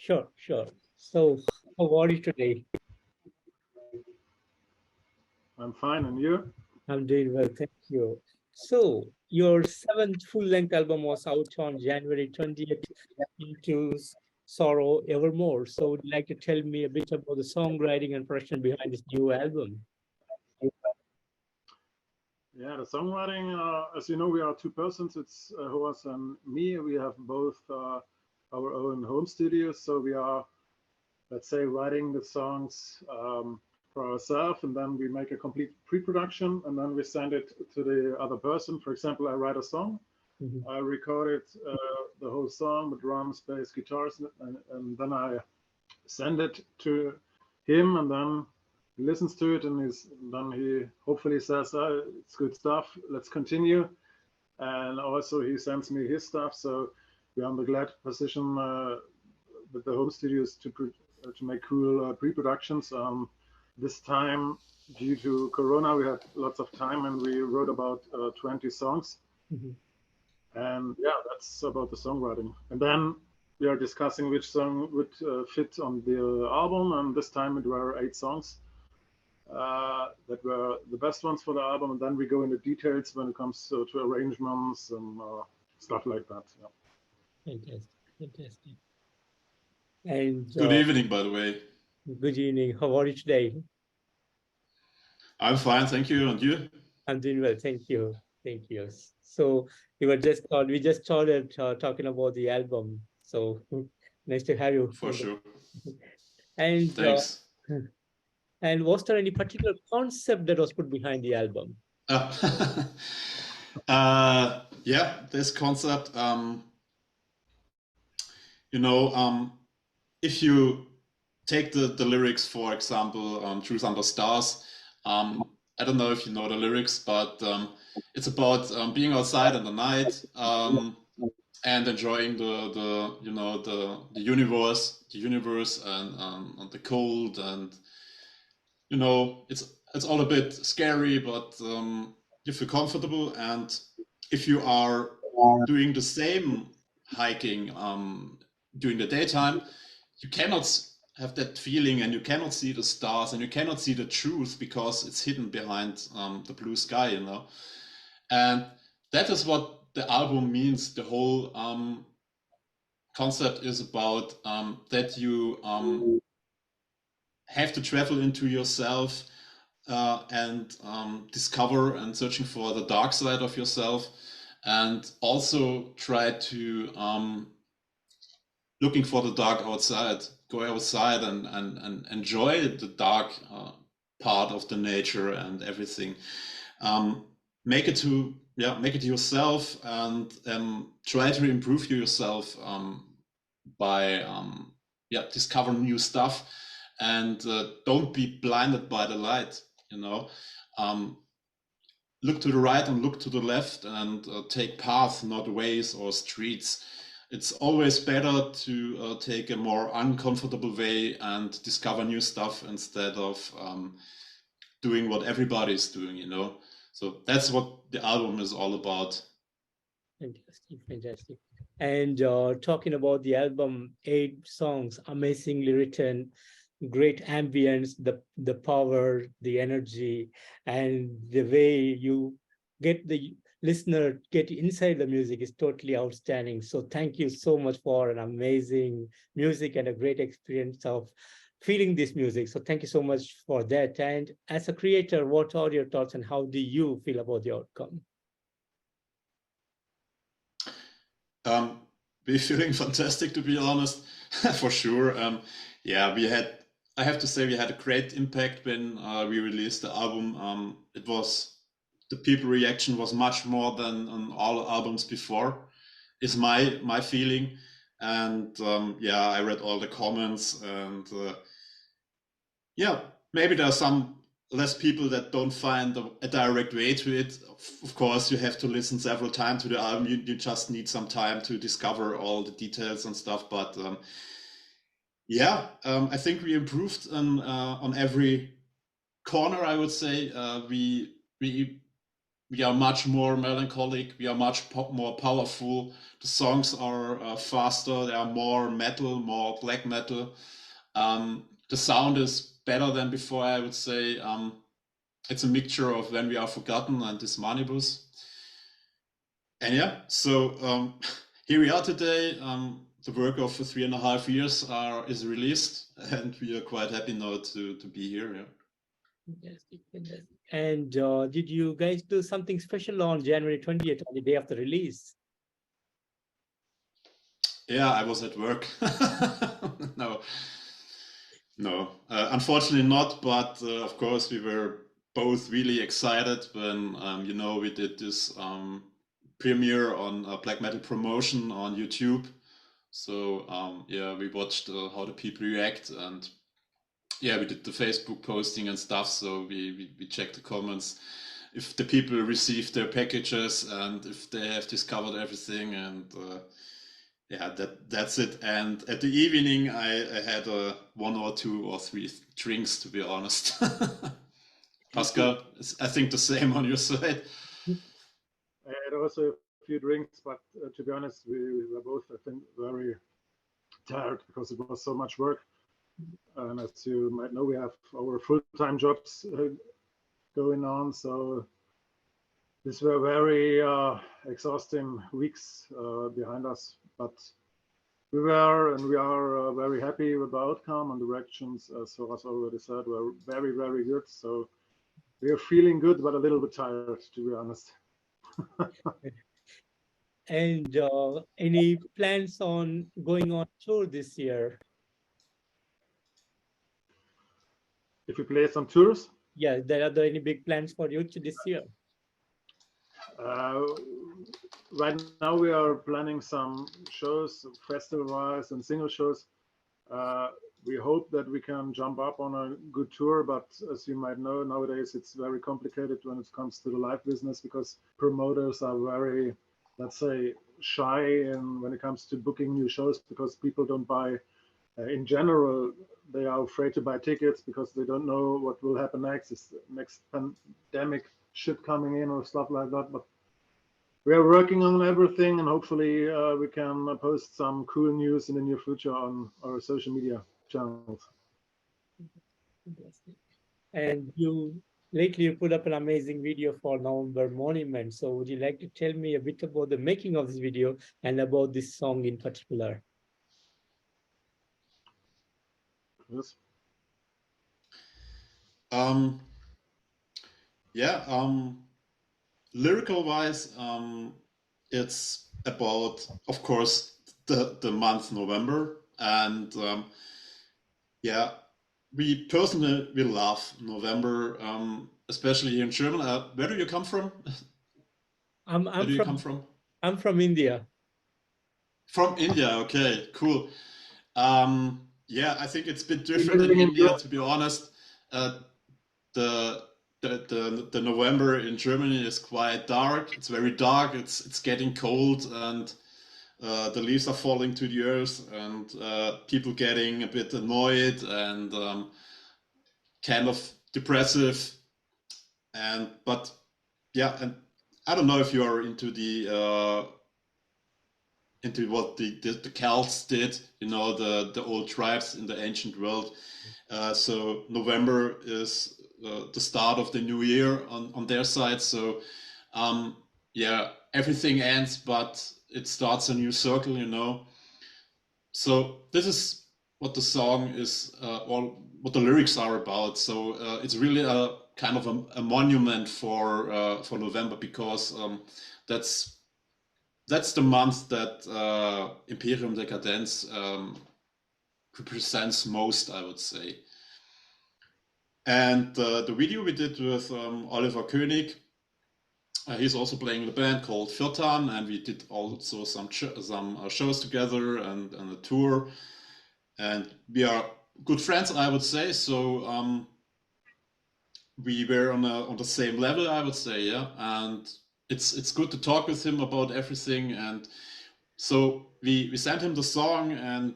Sure, sure. So, how are you today? I'm fine, and you? I'm doing well, thank you. So, your seventh full-length album was out on January 20th into Sorrow Evermore. So, would you like to tell me a bit about the songwriting and production behind this new album? Yeah, the songwriting, as you know, we are two persons. It's Hoas and me. We have both our own home studios, so we are, let's say, writing the songs for ourselves, and then we make a complete pre-production, and then we send it to the other person. For example, I write a song, Mhm. I recorded the whole song with drums, bass, guitars, and then I send it to him, and then he listens to it, and then he hopefully says, oh, it's good stuff, let's continue. And also he sends me his stuff, so we're on the glad position with the home studios to make cool pre-productions. This time, due to Corona, we had lots of time, and we wrote about 20 songs. Mhm. And yeah, that's about the songwriting. And then we are discussing which song would fit on the album. And this time it were 8 songs that were the best ones for the album. And then we go into details when it comes to arrangements and stuff like that. Yeah. Fantastic, fantastic. And Good evening, by the way. good evening. How are you today? I'm fine, thank you. And you? I'm doing well, thank you. Thank you. So we just started talking about the album. So nice to have you. For sure. And Thanks. and was there any particular concept that was put behind the album? Yeah, this concept, if you take the lyrics, for example, Truth Under Stars, I don't know if you know the lyrics, but it's about being outside in the night and enjoying the universe and the cold, and it's all a bit scary, but you feel comfortable. And if you are doing the same hiking during the daytime, you cannot have that feeling, and you cannot see the stars, and you cannot see the truth because it's hidden behind the blue sky, and that is what the album means. The whole concept is about that you have to travel into yourself and discover and searching for the dark side of yourself, and also try to looking for the dark outside, go outside and enjoy the dark part of the nature and everything. Make it yourself, and try to improve yourself by discover new stuff, and don't be blinded by the light. Look to the right and look to the left, and take paths, not ways or streets. It's always better to take a more uncomfortable way and discover new stuff instead of doing what everybody's doing, So that's what the album is all about. Fantastic, fantastic. And talking about the album, 8 songs, amazingly written, great ambience, the power, the energy, and the way you get the listener get inside the music is totally outstanding. So thank you so much for an amazing music and a great experience of feeling this music. So thank you so much for that. And as a creator, what are your thoughts and how do you feel about the outcome? We're feeling fantastic, to be honest, for sure. Yeah, I have to say, we had a great impact when we released the album. The people reaction was much more than on all albums before, is my feeling. And yeah, I read all the comments, and yeah, maybe there are some less people that don't find a direct way to it. Of course, you have to listen several times to the album. You just need some time to discover all the details and stuff. But yeah, I think we improved on every corner. I would say we we are much more melancholic. We are much more powerful. The songs are faster. They are more metal, more black metal. The sound is better than before, I would say. It's a mixture of When We Are Forgotten and this Manibus. And yeah, so here we are today. The work of 3.5 years is released, and we are quite happy now to be here. Yeah. Fantastic, fantastic. And did you guys do something special on January 20th, on the day of the release? Yeah, I was at work. No, unfortunately not. But of course, we were both really excited when we did this premiere on Black Metal Promotion on YouTube. So yeah, we watched how the people react, and yeah, we did the Facebook posting and stuff. So we checked the comments, if the people received their packages and if they have discovered everything, and yeah, that's it. And at the evening, I had 1 or 2 or 3 drinks, to be honest. Pascal, I think the same on your side. I had also a few drinks, but to be honest, we were both, I think, very tired because it was so much work. And as you might know, we have our full-time jobs going on. So these were very exhausting weeks behind us. But we were and we are very happy with the outcome, and the reactions, as Horace already said, were very, very good. So we are feeling good, but a little bit tired, to be honest. And any plans on going on tour this year? If we play some tours? Yeah, are there any big plans for you this year? Right now we are planning some shows, festival-wise and single shows. We hope that we can jump up on a good tour, but as you might know, nowadays it's very complicated when it comes to the live business, because promoters are very, let's say, shy when it comes to booking new shows, because people don't buy. In general, they are afraid to buy tickets because they don't know what will happen next. Is the next pandemic shit coming in or stuff like that? But we are working on everything, and hopefully we can post some cool news in the near future on our social media channels. Fantastic. And lately you put up an amazing video for November Monument. So would you like to tell me a bit about the making of this video and about this song in particular? Yes. Yeah, lyrical wise, it's about, of course, the month November, and yeah, we personally love November, especially here in Germany. Where do you come from? Where do you come from? I'm from India. From India, okay, cool. Yeah, I think it's a bit different in India, to be honest. The November in Germany is quite dark. It's very dark. It's getting cold, and the leaves are falling to the earth, and people getting a bit annoyed and kind of depressive. But yeah, and I don't know if you are into into what the Celts did, the old tribes in the ancient world. So November is the start of the new year on their side. So yeah, everything ends, but it starts a new circle. So this is what the song is, or what the lyrics are about. So it's really a kind of a monument for November, because that's the month that Imperium Dekadenz represents most, I would say. And the video we did with Oliver König, he's also playing in a band called Firtan, and we did also some shows together and a tour. And we are good friends, I would say. So we were on the same level, I would say, yeah. And it's good to talk with him about everything. And so we sent him the song, and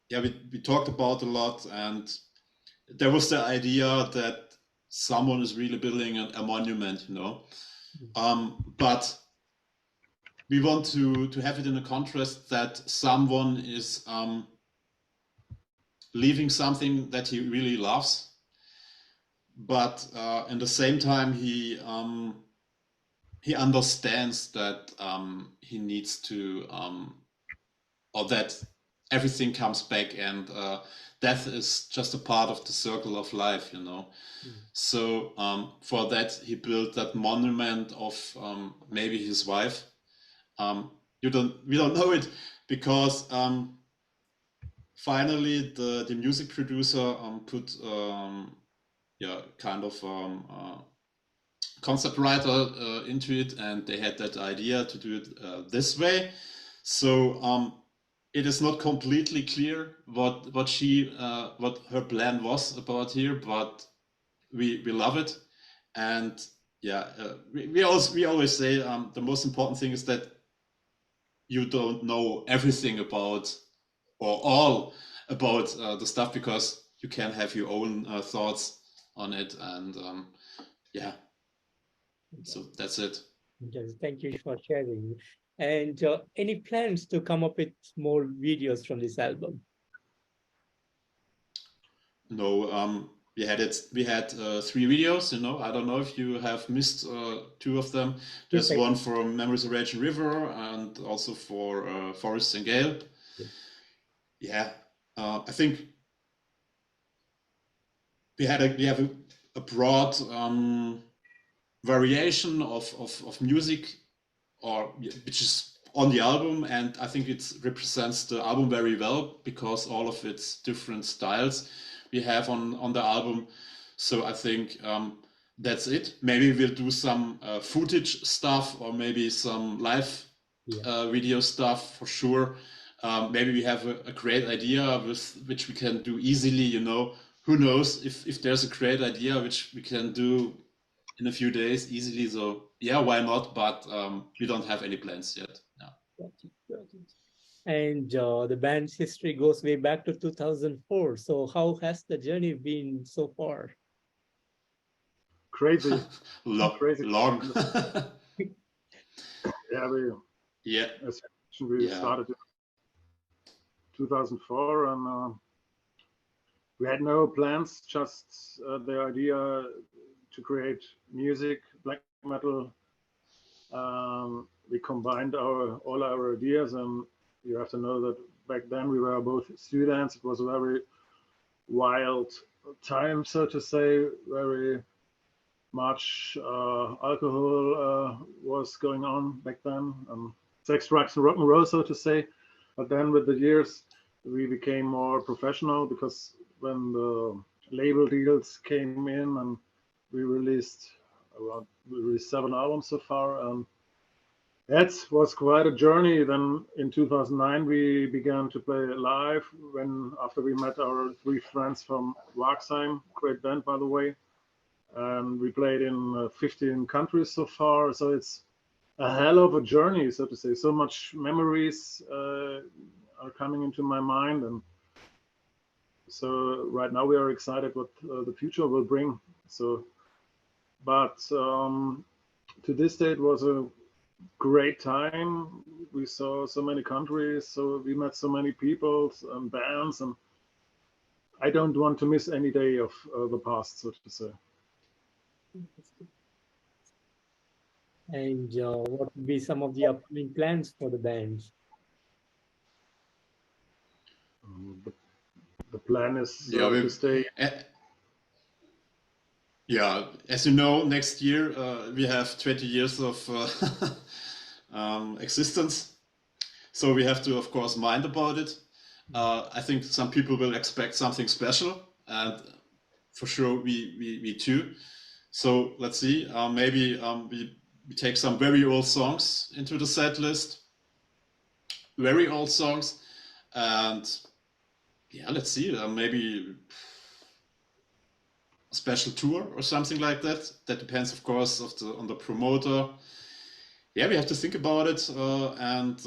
yeah, we talked about a lot, and there was the idea that someone is really building a monument, you know. But we want to have it in a contrast that someone is leaving something that he really loves, but in the same time he understands that he needs to or that everything comes back, and death is just a part of the circle of life, you know. So for that he built that monument of maybe his wife. We don't know it, because finally the music producer put yeah, kind of concept writer into it, and they had that idea to do it this way. So it is not completely clear what her plan was about here, but we love it. And yeah, we always say the most important thing is that you don't know everything about or all about the stuff, because you can have your own thoughts on it. And yeah, so that's it. Yes, thank you for sharing. And any plans to come up with more videos from this album? No, we had 3 videos, you know. I don't know if you have missed 2 of them. There's one for Memories of Raging River, and also for Forests and Gale. Yeah, I think we have a broad variation of music, or which is on the album, and I think it represents the album very well, because all of its different styles we have on the album. So I think that's it. Maybe we'll do some footage stuff, or maybe some live video stuff for sure. Maybe we have a great idea with which we can do easily, you know. Who knows if there's a great idea which we can do in a few days easily. So yeah, why not? But we don't have any plans yet. No. And the band's history goes way back to 2004. So how has the journey been so far? Crazy. Crazy. Long. Yeah, as we started in 2004, and we had no plans, just the idea to create music, black metal. We combined all our ideas, and you have to know that back then we were both students. It was a very wild time, so to say. Very much alcohol was going on back then, sex, drugs, and rock and roll, so to say. But then with the years, we became more professional, because when the label deals came in, and we released 7 albums so far, and that was quite a journey. Then in 2009 we began to play live, after we met our 3 friends from Waxheim, great band by the way, and we played in 15 countries so far. So it's a hell of a journey, so to say. So much memories are coming into my mind, and so right now we are excited what the future will bring. So, but to this day it was a great time. We saw so many countries, so we met so many people and bands, and I don't want to miss any day of the past, so to say. And what would be some of the upcoming plans for the band? The plan is to stay. Yeah, as you know, next year we have 20 years of existence, so we have to, of course, mind about it. I think some people will expect something special, and for sure we too. So let's see. Maybe we take some very old songs into the set list, very old songs, and yeah, let's see. Maybe special tour or something like that. That depends, of course, on the promoter. Yeah, we have to think about it, and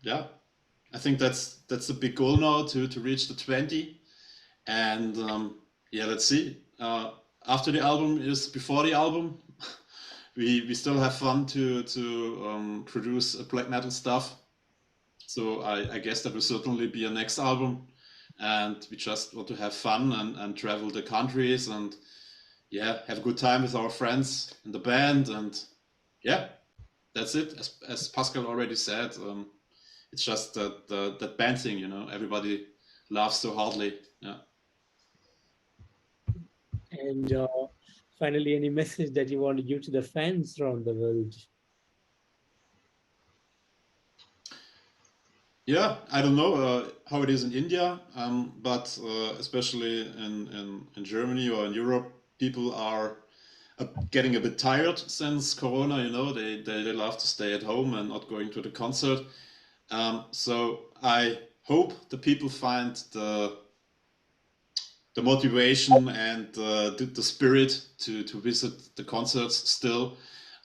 yeah, I think that's the big goal now, to reach the 20, and yeah, let's see. after the album is before the album. We still have fun to produce black metal stuff. So I guess there will certainly be a next album, and we just want to have fun and travel the countries and yeah, have a good time with our friends in the band, and yeah, that's it. As Pascal already said, it's just that band thing, you know, everybody laughs so hardly. Yeah. And finally, any message that you want to give to the fans around the world? Yeah, I don't know how it is in India, but especially in Germany or in Europe, people are getting a bit tired since Corona. You know, they love to stay at home and not going to the concert. So I hope the people find the motivation and the spirit to visit the concerts still.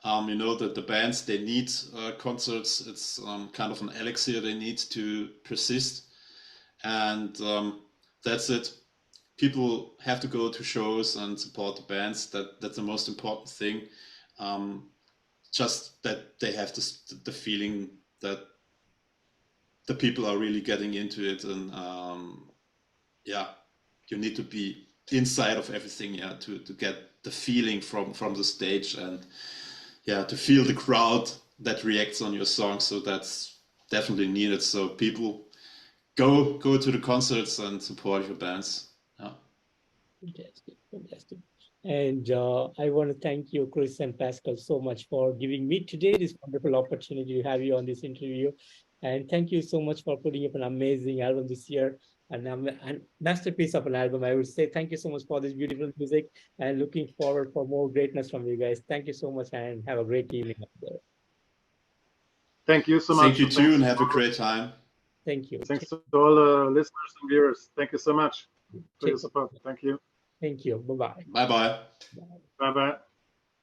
You know that the bands, they need concerts. It's kind of an elixir they need to persist, and that's it. People have to go to shows and support the bands. That's the most important thing. Just that they have the feeling that the people are really getting into it, and yeah, you need to be inside of everything, yeah, to get the feeling from the stage, and yeah, to feel the crowd that reacts on your song. So that's definitely needed. So people go to the concerts and support your bands. Yeah. Fantastic, fantastic. And I want to thank you, Chris and Pascal, so much for giving me today this wonderful opportunity to have you on this interview. And thank you so much for putting up an amazing album this year, and a masterpiece of an album. I would say thank you so much for this beautiful music, and looking forward for more greatness from you guys. Thank you so much, and have a great evening up there. Thank you so much. Thank you too, and have a great time. Thank you. Thanks to all the listeners and viewers. Thank you so much for your support. Thank you. Thank you. Bye-bye. Bye-bye. Bye-bye.